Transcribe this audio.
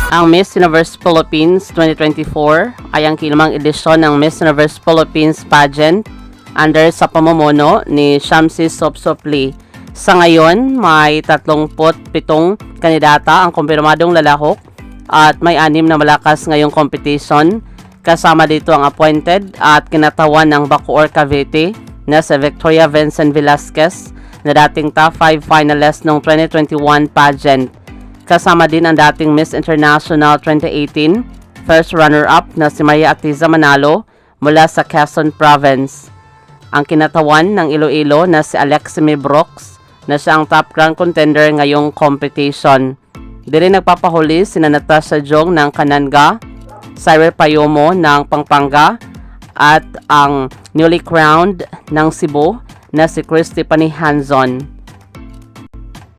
Ang Miss Universe Philippines 2024 ay ang kinamang edisyon ng Miss Universe Philippines pageant under sa pamumuno ni Shamsi Sopsopli. Sa ngayon, may 37 kandidata ang kumpirmadong lalahok at may 6 na malakas ngayong competition. Kasama dito ang appointed at kinatawan ng Bacoor Cavite na si Victoria Vincent Velasquez na dating top 5 finalist noong 2021 pageant. Kasama din ang dating Miss International 2018 first runner-up na si Maria Atiza Manalo mula sa Quezon Province. Ang kinatawan ng Iloilo na si Alexime Brooks na siya ang top grand contender ngayong competition. Dili nagpapahuli sina Natasha Jong ng Kananga, Cyril Payomo ng Pampanga at ang newly crowned ng Cebu na si Christy Panihanzon.